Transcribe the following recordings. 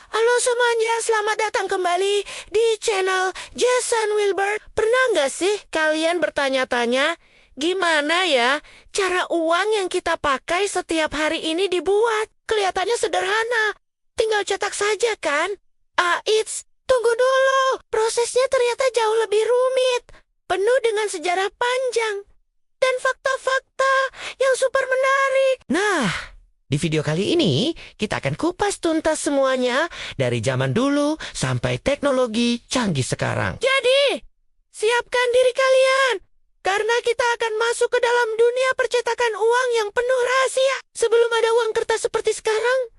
Halo semuanya, selamat datang kembali di channel Jason Wilbur. Pernah nggak sih kalian bertanya-tanya, gimana ya cara uang yang kita pakai setiap hari ini dibuat? Kelihatannya sederhana, tinggal cetak saja kan? Tunggu dulu. Prosesnya ternyata jauh lebih rumit, penuh dengan sejarah panjang dan fakta-fakta yang super menarik. Nah, di video kali ini, kita akan kupas tuntas semuanya dari zaman dulu sampai teknologi canggih sekarang. Jadi, siapkan diri kalian, karena kita akan masuk ke dalam dunia percetakan uang yang penuh rahasia. Sebelum ada uang kertas seperti sekarang,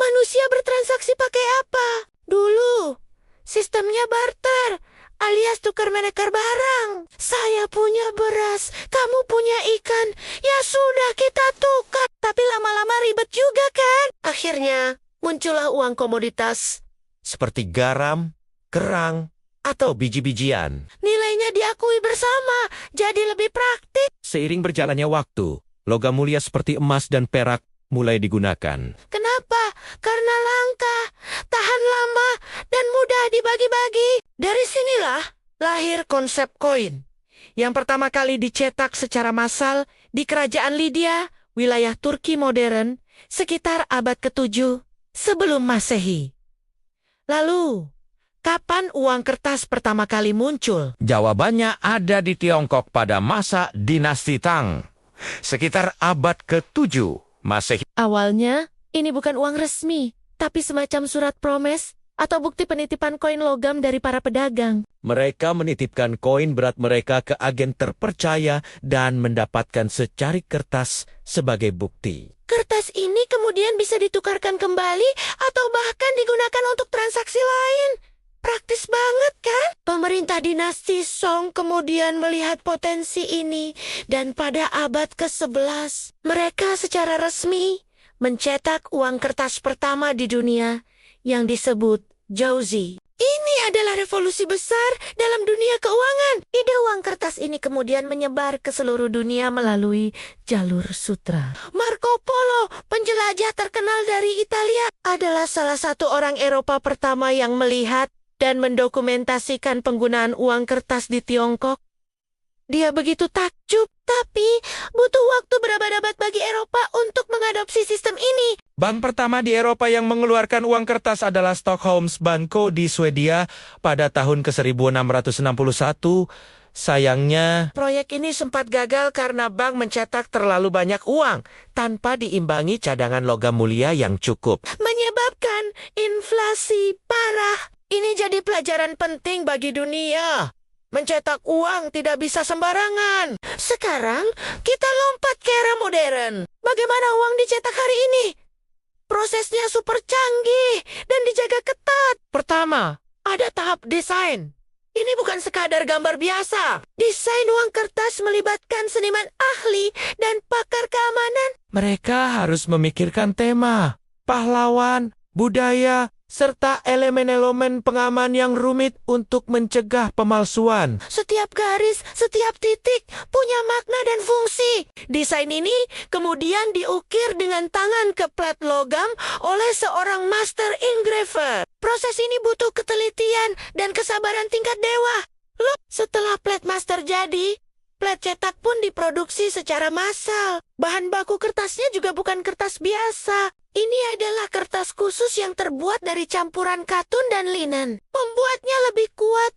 manusia bertransaksi pakai apa? Dulu, sistemnya barter, alias tukar menukar barang. Saya punya beras, kamu punya ikan. Ya sudah, kita tukar. Tapi lama-lama ribet juga kan? Akhirnya, muncullah uang komoditas seperti garam, kerang, atau biji-bijian. Nilainya diakui bersama, jadi lebih praktik. Seiring berjalannya waktu, logam mulia seperti emas dan perak mulai digunakan. Kenapa? Karena langka, tahan lama, dan mudah dibagi-bagi. Dari sinilah lahir konsep koin. Yang pertama kali dicetak secara massal di Kerajaan Lydia, wilayah Turki modern, sekitar abad ke-7 sebelum Masehi. Lalu, kapan uang kertas pertama kali muncul? Jawabannya ada di Tiongkok pada masa dinasti Tang, sekitar abad ke-7 Masehi. Awalnya, ini bukan uang resmi, tapi semacam surat promes atau bukti penitipan koin logam dari para pedagang. Mereka menitipkan koin berat mereka ke agen terpercaya dan mendapatkan secari kertas sebagai bukti. Kertas ini kemudian bisa ditukarkan kembali atau bahkan digunakan untuk transaksi lain. Praktis banget kan? Pemerintah dinasti Song kemudian melihat potensi ini dan pada abad ke-11 mereka secara resmi mencetak uang kertas pertama di dunia yang disebut Jozi. Ini adalah revolusi besar dalam dunia keuangan. Ide uang kertas ini kemudian menyebar ke seluruh dunia melalui jalur sutra. Marco Polo, penjelajah terkenal dari Italia, adalah salah satu orang Eropa pertama yang melihat dan mendokumentasikan penggunaan uang kertas di Tiongkok. Dia begitu takjub, tapi butuh waktu berabad-abad bagi Eropa untuk mengadopsi sistem ini. Bank pertama di Eropa yang mengeluarkan uang kertas adalah Stockholms Banco di Swedia pada tahun ke-1661. Sayangnya, proyek ini sempat gagal karena bank mencetak terlalu banyak uang tanpa diimbangi cadangan logam mulia yang cukup, menyebabkan inflasi parah. Ini jadi pelajaran penting bagi dunia. Mencetak uang tidak bisa sembarangan. Sekarang, kita lompat ke era modern. Bagaimana uang dicetak hari ini? Prosesnya super canggih dan dijaga ketat. Pertama, ada tahap desain. Ini bukan sekadar gambar biasa. Desain uang kertas melibatkan seniman ahli dan pakar keamanan. mereka harus memikirkan tema, pahlawan, budaya, serta elemen-elemen pengaman yang rumit untuk mencegah pemalsuan. Setiap garis, setiap titik punya makna dan fungsi. Desain ini kemudian diukir dengan tangan ke plat logam oleh seorang master engraver. Proses ini butuh ketelitian dan kesabaran tingkat dewa. Loh, setelah plat master jadi, plat cetak pun diproduksi secara massal. Bahan baku kertasnya juga bukan kertas biasa. Ini adalah kertas khusus yang terbuat dari campuran katun dan linen. Membuatnya lebih kuat,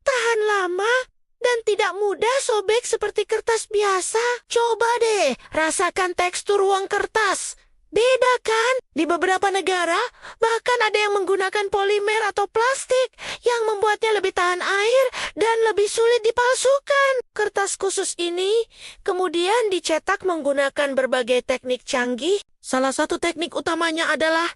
tahan lama, dan tidak mudah sobek seperti kertas biasa. Coba deh, rasakan tekstur uang kertas. Beda kan? Di beberapa negara, bahkan ada yang menggunakan polimer atau plastik yang membuatnya lebih tahan air dan lebih sulit dipalsukan. Kertas khusus ini kemudian dicetak menggunakan berbagai teknik canggih. Salah satu teknik utamanya adalah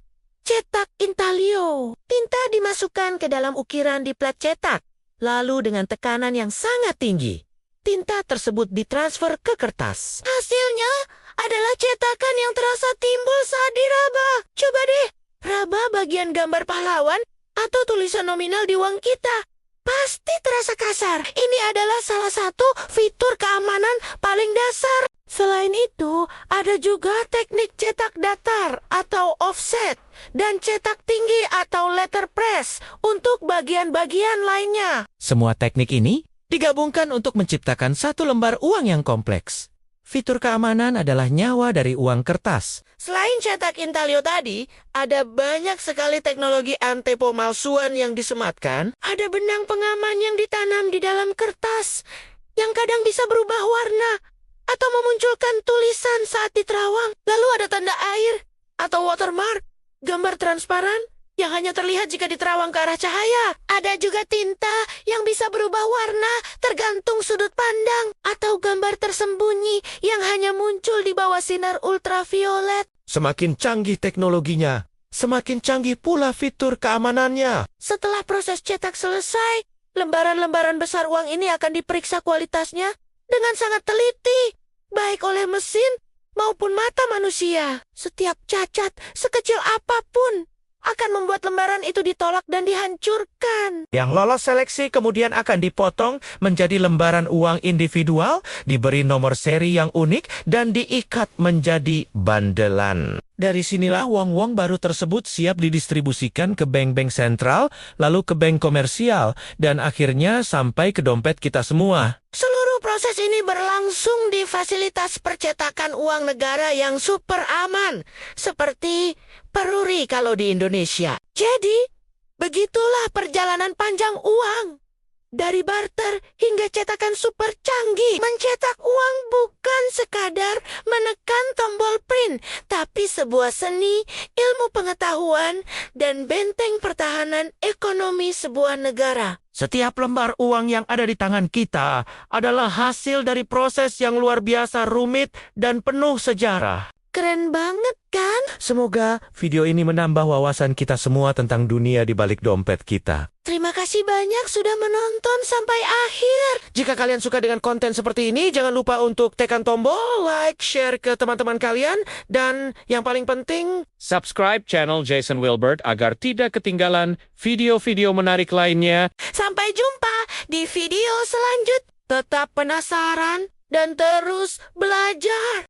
cetak intaglio. Tinta dimasukkan ke dalam ukiran di plat cetak, lalu dengan tekanan yang sangat tinggi, tinta tersebut ditransfer ke kertas. Hasilnya adalah cetakan yang terasa timbul saat diraba. Coba deh, raba bagian gambar pahlawan atau tulisan nominal di uang kita. pasti terasa kasar. Ini adalah salah satu fitur keamanan paling dasar. Selain itu, ada juga teknik cetak datar atau offset dan cetak tinggi atau letterpress untuk bagian-bagian lainnya. Semua teknik ini digabungkan untuk menciptakan satu lembar uang yang kompleks. Fitur keamanan adalah nyawa dari uang kertas. Selain cetak intalio tadi, ada banyak sekali teknologi anti pemalsuan yang disematkan. Ada benang pengaman yang ditanam di dalam kertas, yang kadang bisa berubah warna atau memunculkan tulisan saat diterawang. Lalu ada tanda air atau watermark, gambar transparan yang hanya terlihat jika diterawang ke arah cahaya. Ada juga tinta yang bisa berubah warna tergantung sudut pandang, atau gambar tersembunyi yang hanya muncul di bawah sinar ultraviolet. Semakin canggih teknologinya, semakin canggih pula fitur keamanannya. Setelah proses cetak selesai, lembaran-lembaran besar uang ini akan diperiksa kualitasnya dengan sangat teliti, baik oleh mesin maupun mata manusia. Setiap cacat, sekecil apapun, akan membuat lembaran itu ditolak dan dihancurkan. Yang lolos seleksi kemudian akan dipotong menjadi lembaran uang individual, diberi nomor seri yang unik, dan diikat menjadi bandelan. Dari sinilah uang-uang baru tersebut siap didistribusikan ke bank-bank sentral, lalu ke bank komersial, dan akhirnya sampai ke dompet kita semua. Seluruh proses ini berlangsung di fasilitas percetakan uang negara yang super aman, seperti Peruri kalau di Indonesia. Jadi, begitulah perjalanan panjang uang. Dari barter hingga cetakan super canggih. Mencetak uang bukan sekadar menekan tombol print, tapi sebuah seni, ilmu pengetahuan, dan benteng pertahanan ekonomi sebuah negara. Setiap lembar uang yang ada di tangan kita adalah hasil dari proses yang luar biasa rumit dan penuh sejarah. Keren banget kan? Semoga video ini menambah wawasan kita semua tentang dunia di balik dompet kita. Terima kasih banyak sudah menonton sampai akhir. Jika kalian suka dengan konten seperti ini, jangan lupa untuk tekan tombol like, share ke teman-teman kalian, dan yang paling penting, subscribe channel Jason Wilbert agar tidak ketinggalan video-video menarik lainnya. Sampai jumpa di video selanjutnya. Tetap penasaran dan terus belajar.